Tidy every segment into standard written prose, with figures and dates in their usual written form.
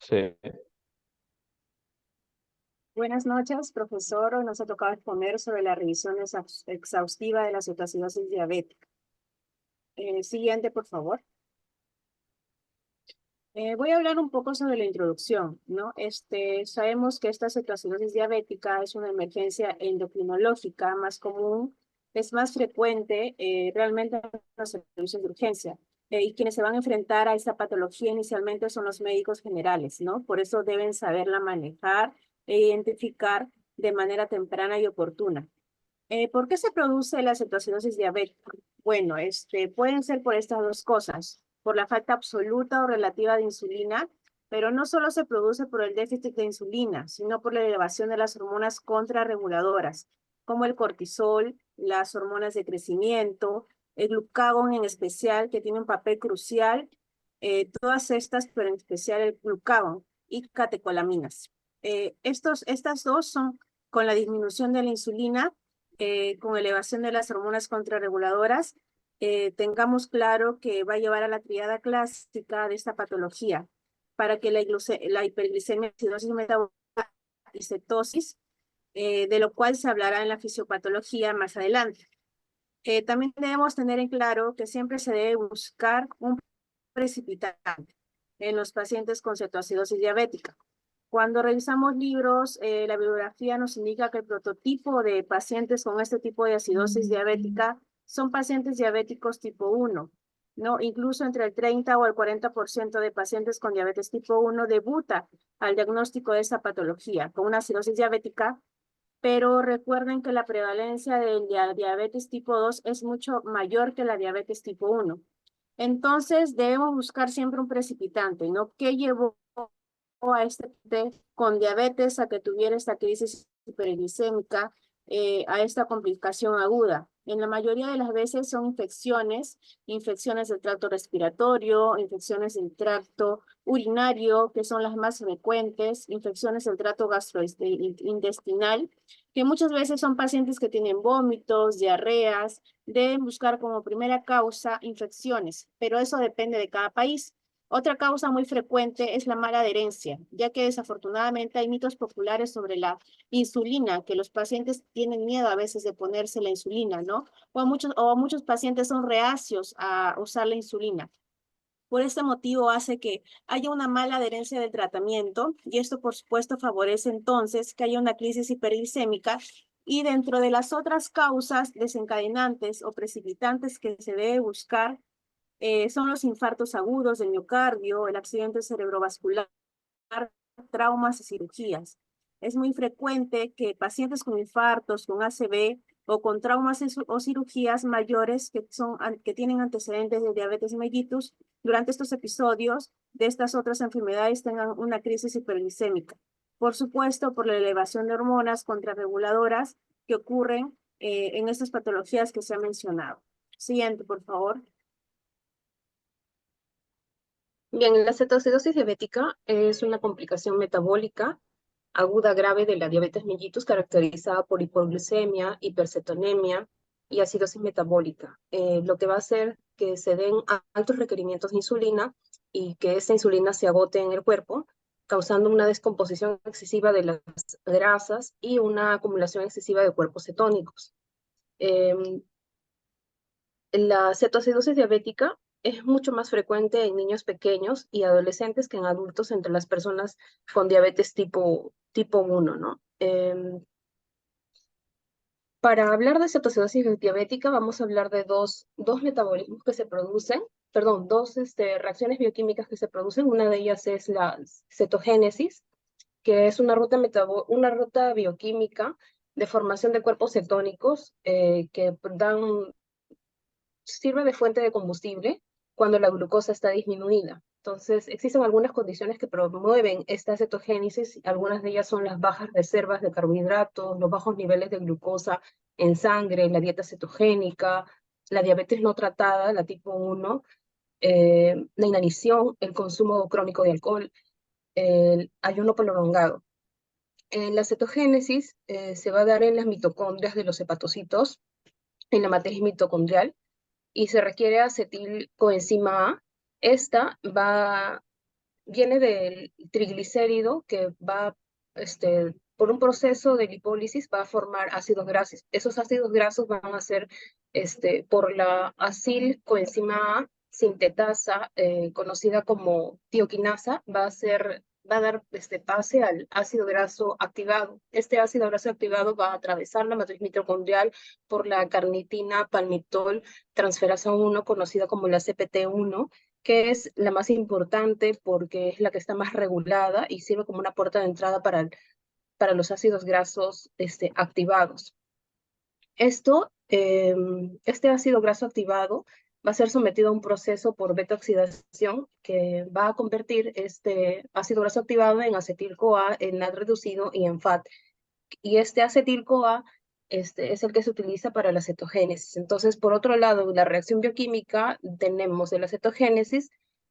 Sí. Buenas noches, profesor. Hoy nos ha tocado exponer sobre la revisión exhaustiva de la cetoacidosis diabética. Siguiente, por favor. Voy a hablar un poco sobre la introducción, ¿no? Sabemos que esta cetoacidosis diabética es una emergencia endocrinológica más común, es más frecuente realmente en los servicios de urgencia. Y quienes se van a enfrentar a esta patología inicialmente son los médicos generales, ¿no? Por eso deben saberla manejar e identificar de manera temprana y oportuna. ¿Por qué se produce la cetoacidosis diabética? Bueno, pueden ser por estas dos cosas, por la falta absoluta o relativa de insulina, pero no solo se produce por el déficit de insulina, sino por la elevación de las hormonas contrarreguladoras, como el cortisol, las hormonas de crecimiento, el glucagón en especial, que tiene un papel crucial, todas estas, pero en especial el glucagón y catecolaminas. Estas dos son con la disminución de la insulina con elevación de las hormonas contrarreguladoras, tengamos claro que va a llevar a la triada clásica de esta patología para que la hiperglicemia, acidosis metabólica y cetosis, de lo cual se hablará en la fisiopatología más adelante. También debemos tener en claro que siempre se debe buscar un precipitante en los pacientes con cetoacidosis diabética. Cuando revisamos libros, la bibliografía nos indica que el prototipo de pacientes con este tipo de acidosis diabética son pacientes diabéticos tipo 1, ¿no? Incluso entre el 30 o el 40% de pacientes con diabetes tipo 1 debuta al diagnóstico de esta patología con una acidosis diabética, pero recuerden que la prevalencia de la diabetes tipo 2 es mucho mayor que la diabetes tipo 1. Entonces, debemos buscar siempre un precipitante, ¿no? ¿Qué llevó a con diabetes a que tuviera esta crisis hiperglicémica, a esta complicación aguda? En la mayoría de las veces son infecciones del tracto respiratorio, infecciones del tracto urinario, que son las más frecuentes, infecciones del tracto gastrointestinal, que muchas veces son pacientes que tienen vómitos, diarreas, deben buscar como primera causa infecciones, pero eso depende de cada país. Otra causa muy frecuente es la mala adherencia, ya que desafortunadamente hay mitos populares sobre la insulina, que los pacientes tienen miedo a veces de ponerse la insulina, ¿no? O muchos pacientes son reacios a usar la insulina. Por este motivo hace que haya una mala adherencia del tratamiento y esto por supuesto favorece entonces que haya una crisis hiperglicémica y dentro de las otras causas desencadenantes o precipitantes que se debe buscar son los infartos agudos del miocardio, el accidente cerebrovascular, traumas y cirugías. Es muy frecuente que pacientes con infartos, con ACV o con traumas o cirugías mayores que tienen antecedentes de diabetes mellitus, durante estos episodios de estas otras enfermedades tengan una crisis hiperglicémica. Por supuesto, por la elevación de hormonas contrarreguladoras que ocurren en estas patologías que se han mencionado. Siguiente, por favor. Bien, la cetoacidosis diabética es una complicación metabólica aguda grave de la diabetes mellitus caracterizada por hipoglucemia, hipercetonemia y acidosis metabólica, lo que va a hacer que se den altos requerimientos de insulina y que esta insulina se agote en el cuerpo, causando una descomposición excesiva de las grasas y una acumulación excesiva de cuerpos cetónicos. La cetoacidosis diabética es mucho más frecuente en niños pequeños y adolescentes que en adultos entre las personas con diabetes tipo 1, ¿no? Para hablar de cetoacidosis diabética vamos a hablar de dos metabolismos que se producen, perdón, dos reacciones bioquímicas que se producen. Una de ellas es la cetogénesis, que es una ruta bioquímica de formación de cuerpos cetónicos que sirve de fuente de combustible cuando la glucosa está disminuida. Entonces, existen algunas condiciones que promueven esta cetogénesis. Algunas de ellas son las bajas reservas de carbohidratos, los bajos niveles de glucosa en sangre, la dieta cetogénica, la diabetes no tratada, la tipo 1, la inanición, el consumo crónico de alcohol, el ayuno prolongado. La cetogénesis se va a dar en las mitocondrias de los hepatocitos, en la matriz mitocondrial, y se requiere acetilcoenzima A. Esta va viene del triglicérido que va, por un proceso de lipólisis va a formar ácidos grasos. Esos ácidos grasos van a ser, por la acilcoenzima A sintetasa, conocida como tioquinasa, va a dar pase al ácido graso activado. Este ácido graso activado va a atravesar la matriz mitocondrial por la carnitina palmitol transferasa 1, conocida como la CPT1, que es la más importante porque es la que está más regulada y sirve como una puerta de entrada para los ácidos grasos activados. Este ácido graso activado va a ser sometido a un proceso por beta-oxidación que va a convertir este ácido graso activado en acetil-CoA, en NAD reducido y en FAT. Y este acetil-CoA es el que se utiliza para la cetogénesis. Entonces, por otro lado, la reacción bioquímica tenemos de la cetogénesis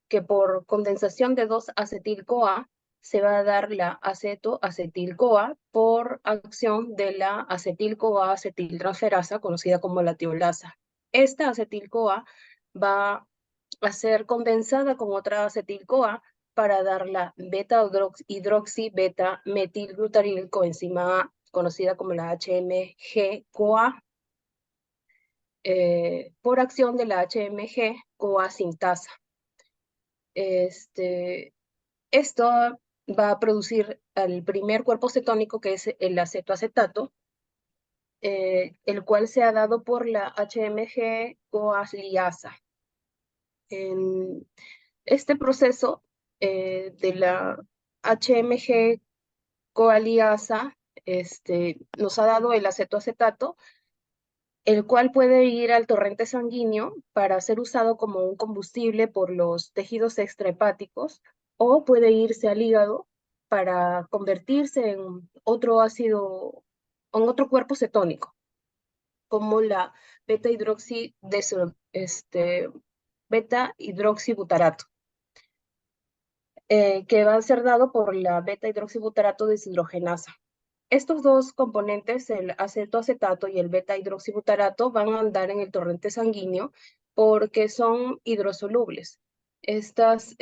que por condensación de 2-acetil-CoA se va a dar la aceto-acetil-CoA por acción de la acetil-CoA acetiltransferasa, conocida como la tiolasa. Esta acetil-CoA va a ser condensada con otra acetil-CoA para dar la beta-hidroxi-beta-metilglutaryl coenzima A, conocida como la HMG-CoA, por acción de la HMG-CoA sintasa. Esto va a producir el primer cuerpo cetónico, que es el acetoacetato, el cual se ha dado por la HMG-CoA liasa. En este proceso de la HMG-CoA liasa nos ha dado el acetoacetato, el cual puede ir al torrente sanguíneo para ser usado como un combustible por los tejidos extrahepáticos, o puede irse al hígado para convertirse en otro ácido, en otro cuerpo cetónico, como la beta-hidroxibutarato, que va a ser dado por la beta-hidroxibutarato deshidrogenasa. Estos dos componentes, el acetoacetato y el beta-hidroxibutarato, van a andar en el torrente sanguíneo porque son hidrosolubles. Estas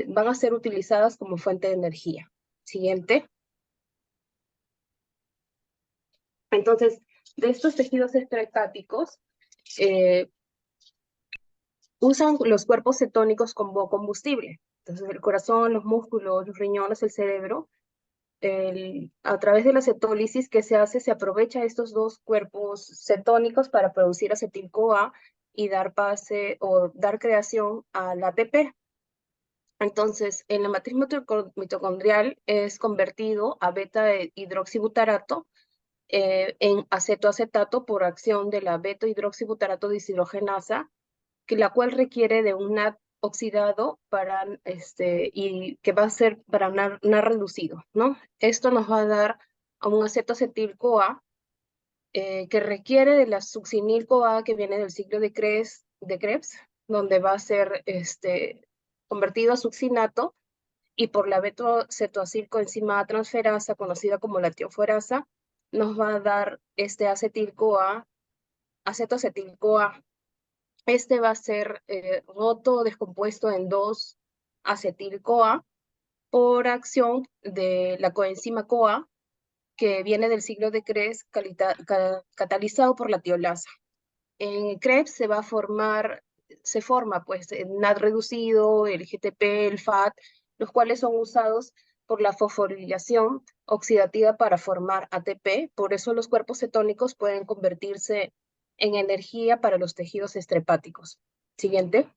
van a ser utilizadas como fuente de energía. Siguiente. Entonces, de estos tejidos extrahepáticos, usan los cuerpos cetónicos como combustible. Entonces, el corazón, los músculos, los riñones, el cerebro, a través de la cetólisis que se hace, se aprovecha estos dos cuerpos cetónicos para producir acetil-CoA y dar pase o dar creación al ATP. Entonces, en la matriz mitocondrial es convertido a beta-hidroxibutarato en acetoacetato por acción de la beta-hidroxibutarato deshidrogenasa, la cual requiere de un NAD oxidado para, y que va a ser para NAD reducido, ¿no? Esto nos va a dar a un acetoacetil-CoA que requiere de la succinil-CoA que viene del ciclo de Krebs, donde va a ser convertido a succinato, y por la beta-cetoacilcoenzima A transferasa, conocida como la tiofuerasa, nos va a dar este acetil-CoA, acetoacetil-CoA. Este va a ser roto o descompuesto en 2-acetil-CoA por acción de la coenzima CoA, que viene del ciclo de Krebs catalizado por la tiolasa. En Krebs se forma pues el NAD reducido, el GTP, el FAT, los cuales son usados por la fosforilación oxidativa para formar ATP. Por eso los cuerpos cetónicos pueden convertirse en energía para los tejidos extrahepáticos. Siguiente.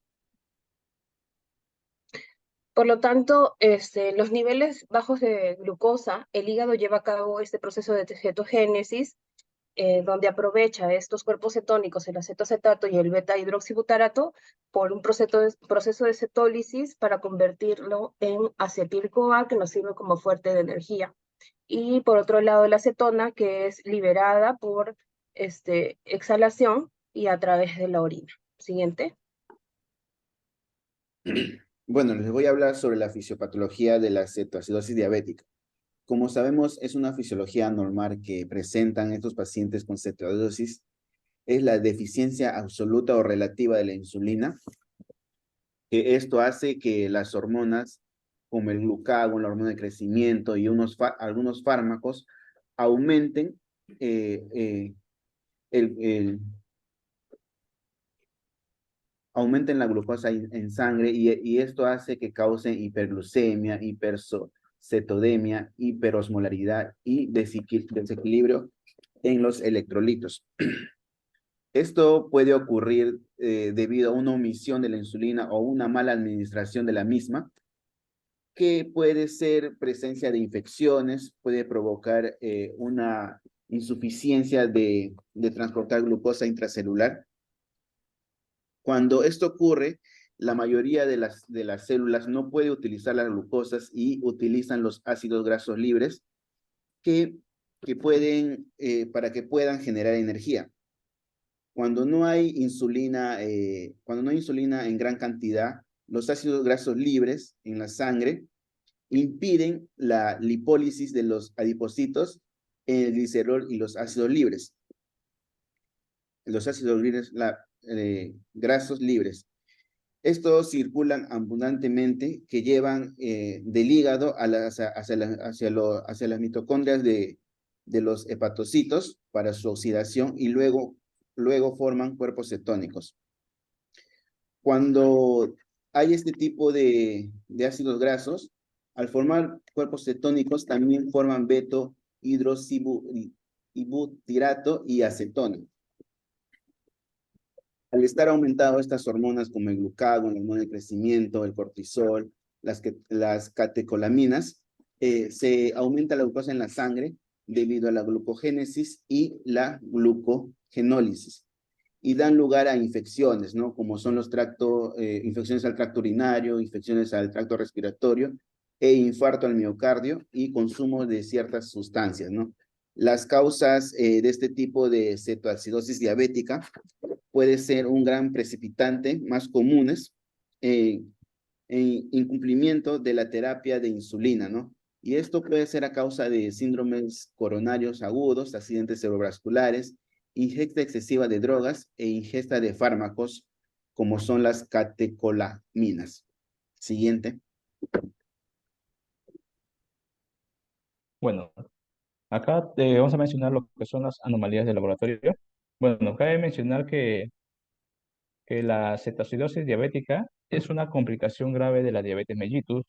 Por lo tanto, los niveles bajos de glucosa, el hígado lleva a cabo este proceso de cetogénesis, donde aprovecha estos cuerpos cetónicos, el acetoacetato y el beta-hidroxibutarato, por un proceso de cetólisis para convertirlo en acetil-CoA, que nos sirve como fuente de energía. Y por otro lado, la acetona, que es liberada por exhalación y a través de la orina. Siguiente. Bueno, les voy a hablar sobre la fisiopatología de la cetoacidosis diabética. Como sabemos, es una fisiología normal que presentan estos pacientes con cetoacidosis. Es la deficiencia absoluta o relativa de la insulina, que esto hace que las hormonas como el glucagón, la hormona de crecimiento y algunos fármacos, aumenten el, el, aumenten la glucosa en sangre y esto hace que cause hiperglucemia, hipercetodemia, hiperosmolaridad y desequilibrio en los electrolitos. Esto puede ocurrir debido a una omisión de la insulina o una mala administración de la misma, que puede ser presencia de infecciones, puede provocar una insuficiencia de transportar glucosa intracelular. Cuando esto ocurre, la mayoría de las células no puede utilizar las glucosas y utilizan los ácidos grasos libres para que puedan generar energía. Cuando no hay insulina en gran cantidad, los ácidos grasos libres en la sangre impiden la lipólisis de los adipocitos en el glicerol y los ácidos libres. Los ácidos libres, grasos libres. Estos circulan abundantemente que llevan del hígado hacia las mitocondrias de los hepatocitos para su oxidación y luego forman cuerpos cetónicos. Cuando hay este tipo de ácidos grasos, al formar cuerpos cetónicos también forman beta-hidroxibutirato y acetona. Al estar aumentado estas hormonas como el glucagón, la hormona de crecimiento, el cortisol, las catecolaminas, se aumenta la glucosa en la sangre debido a la glucogénesis y la glucogenólisis. Y dan lugar a infecciones, ¿no? Como son infecciones al tracto urinario, infecciones al tracto respiratorio, e infarto al miocardio y consumo de ciertas sustancias, ¿no? Las causas de este tipo de cetoacidosis diabética puede ser un gran precipitante, más comunes, en incumplimiento de la terapia de insulina, ¿no? Y esto puede ser a causa de síndromes coronarios agudos, accidentes cerebrovasculares, ingesta excesiva de drogas e ingesta de fármacos, como son las catecolaminas. Siguiente. Bueno, acá vamos a mencionar lo que son las anomalías del laboratorio. Bueno, cabe mencionar que la cetoacidosis diabética es una complicación grave de la diabetes mellitus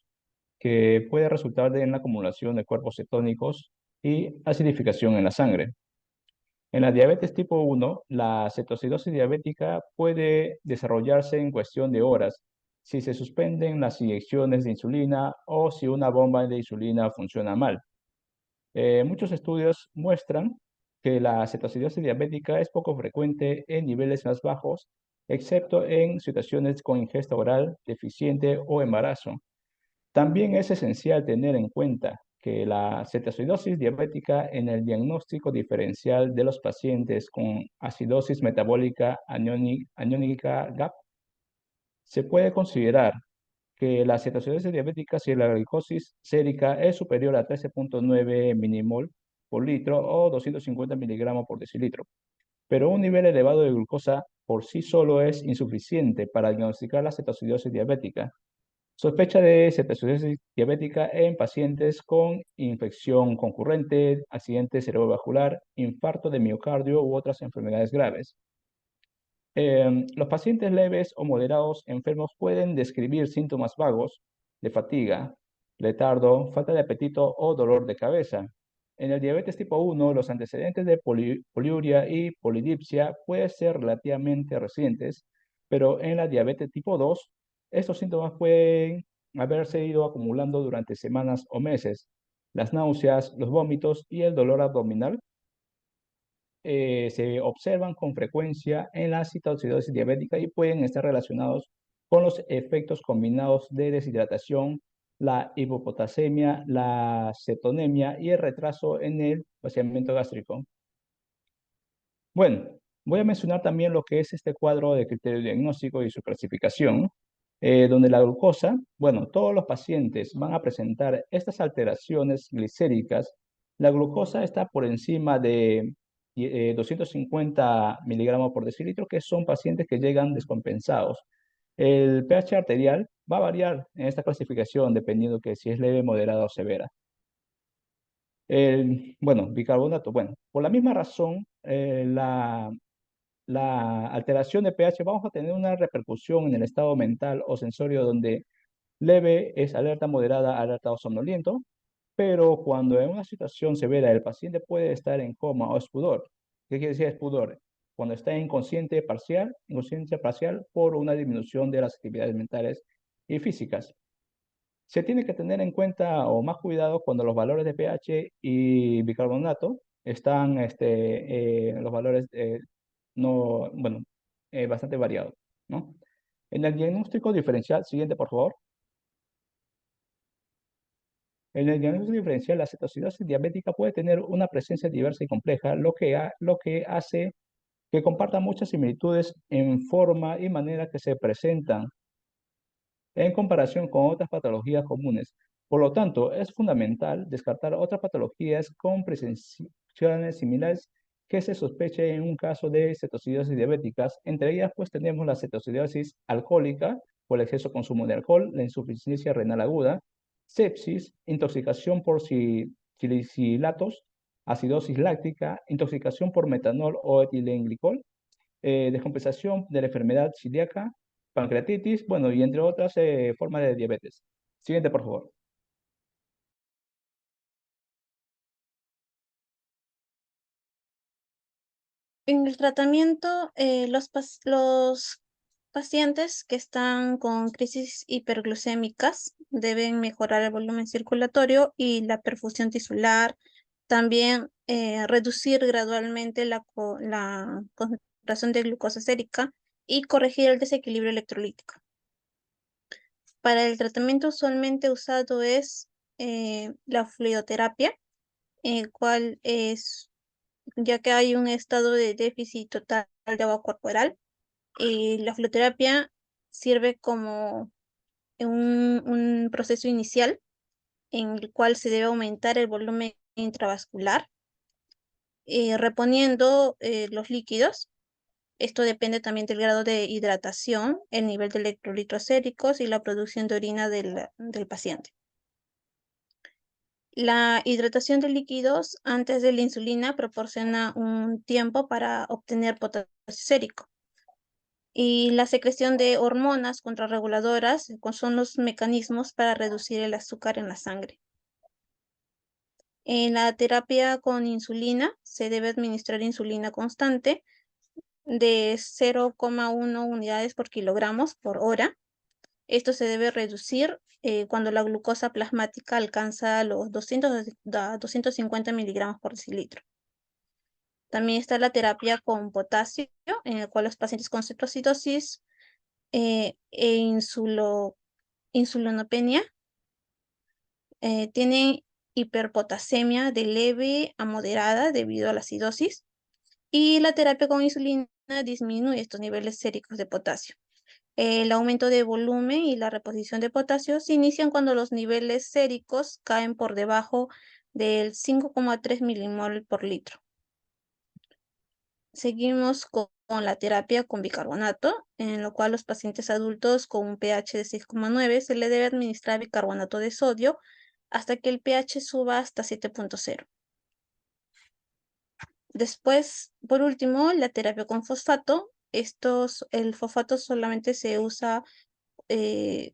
que puede resultar en la acumulación de cuerpos cetónicos y acidificación en la sangre. En la diabetes tipo 1, la cetoacidosis diabética puede desarrollarse en cuestión de horas si se suspenden las inyecciones de insulina o si una bomba de insulina funciona mal. Muchos estudios muestran que la cetoacidosis diabética es poco frecuente en niveles más bajos, excepto en situaciones con ingesta oral deficiente o embarazo. También es esencial tener en cuenta que la cetoacidosis diabética en el diagnóstico diferencial de los pacientes con acidosis metabólica aniónica GAP se puede considerar que la cetoacidosis diabética si la glucosis sérica es superior a 13.9 milimol por litro o 250 miligramos por decilitro. Pero un nivel elevado de glucosa por sí solo es insuficiente para diagnosticar la cetoacidosis diabética. Sospecha de cetoacidosis diabética en pacientes con infección concurrente, accidente cerebrovascular, infarto de miocardio u otras enfermedades graves. Los pacientes leves o moderados enfermos pueden describir síntomas vagos de fatiga, letargo, falta de apetito o dolor de cabeza. En el diabetes tipo 1, los antecedentes de poliuria y polidipsia pueden ser relativamente recientes, pero en la diabetes tipo 2, estos síntomas pueden haberse ido acumulando durante semanas o meses. Las náuseas, los vómitos y el dolor abdominal se observan con frecuencia en la cetoacidosis diabética y pueden estar relacionados con los efectos combinados de deshidratación, la hipopotasemia, la cetonemia y el retraso en el vaciamiento gástrico. Bueno, voy a mencionar también lo que es este cuadro de criterio diagnóstico y su clasificación, donde la glucosa, bueno, todos los pacientes van a presentar estas alteraciones glicéricas. La glucosa está por encima de 250 miligramos por decilitro, que son pacientes que llegan descompensados. El pH arterial va a variar en esta clasificación dependiendo que si es leve, moderada o severa. Bueno, bicarbonato. Bueno, por la misma razón, la alteración de pH vamos a tener una repercusión en el estado mental o sensorio donde leve es alerta, moderada, alerta o somnoliento, pero cuando en una situación severa el paciente puede estar en coma o espudor. ¿Qué quiere decir espudor? Cuando está inconsciencia parcial por una disminución de las actividades mentales y físicas. Se tiene que tener en cuenta o más cuidado cuando los valores de pH y bicarbonato están, los valores no, bueno, bastante variados, ¿no? En el diagnóstico diferencial, siguiente por favor. En el diagnóstico diferencial, la cetoacidosis diabética puede tener una presencia diversa y compleja, lo que hace que comparta muchas similitudes en forma y manera que se presentan en comparación con otras patologías comunes. Por lo tanto, es fundamental descartar otras patologías con presentaciones similares que se sospeche en un caso de cetoacidosis diabéticas. Entre ellas, pues tenemos la cetoacidosis alcohólica por el exceso consumo de alcohol, la insuficiencia renal aguda, sepsis, intoxicación por silicilatos, acidosis láctica, intoxicación por metanol o etilenglicol, descompensación de la enfermedad celíaca, pancreatitis, bueno, y entre otras formas de diabetes. Siguiente, por favor. En el tratamiento, los pacientes que están con crisis hiperglucémicas deben mejorar el volumen circulatorio y la perfusión tisular. También reducir gradualmente la concentración de glucosa sérica y corregir el desequilibrio electrolítico. Para el tratamiento usualmente usado es la fluidoterapia, cual es, ya que hay un estado de déficit total de agua corporal, la fluidoterapia sirve como un proceso inicial en el cual se debe aumentar el volumen intravascular, reponiendo los líquidos. Esto depende también del grado de hidratación, el nivel de electrolitos séricos y la producción de orina del paciente. La hidratación de líquidos antes de la insulina proporciona un tiempo para obtener potasio sérico. Y la secreción de hormonas contrarreguladoras son los mecanismos para reducir el azúcar en la sangre. En la terapia con insulina se debe administrar insulina constante de 0,1 unidades por kilogramos por hora. Esto se debe reducir cuando la glucosa plasmática alcanza los 250 miligramos por decilitro. También está la terapia con potasio, en el cual los pacientes con cetoacidosis e insulinopenia tienen hiperpotasemia de leve a moderada debido a la acidosis, y la terapia con insulina disminuye estos niveles séricos de potasio. El aumento de volumen y la reposición de potasio se inician cuando los niveles séricos caen por debajo del 5,3 milimol por litro. Seguimos con la terapia con bicarbonato, en lo cual los pacientes adultos con un pH de 6,9 se le debe administrar bicarbonato de sodio hasta que el pH suba hasta 7,0. Después, por último, la terapia con fosfato. El fosfato solamente se usa, se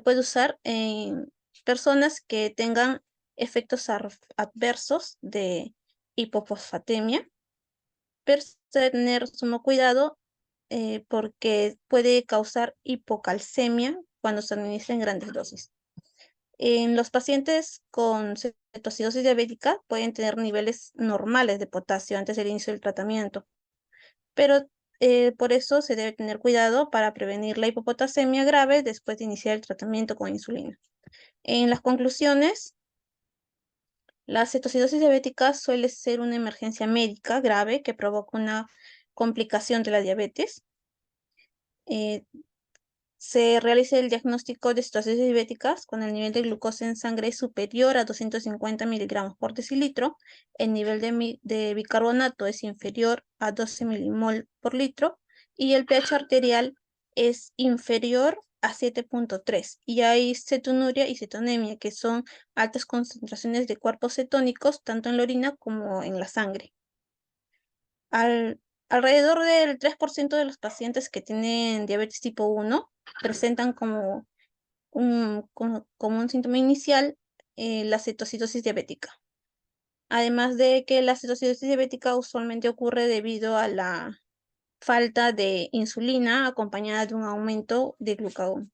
puede usar en personas que tengan efectos adversos de hipofosfatemia, pero se debe tener sumo cuidado porque puede causar hipocalcemia cuando se administra en grandes dosis. En los pacientes con cetoacidosis diabética pueden tener niveles normales de potasio antes del inicio del tratamiento, pero por eso se debe tener cuidado para prevenir la hipopotasemia grave después de iniciar el tratamiento con insulina. En las conclusiones, la cetoacidosis diabética suele ser una emergencia médica grave que provoca una complicación de la diabetes. Se realiza el diagnóstico de cetoacidosis diabéticas cuando el nivel de glucosa en sangre es superior a 250 miligramos por decilitro, el nivel de bicarbonato es inferior a 12 milimol por litro y el pH arterial es inferior a 7.3 y hay cetonuria y cetonemia, que son altas concentraciones de cuerpos cetónicos tanto en la orina como en la sangre. Alrededor del 3% de los pacientes que tienen diabetes tipo 1 presentan como un síntoma inicial la cetoacidosis diabética. Además de que la cetoacidosis diabética usualmente ocurre debido a la falta de insulina acompañada de un aumento de glucagón.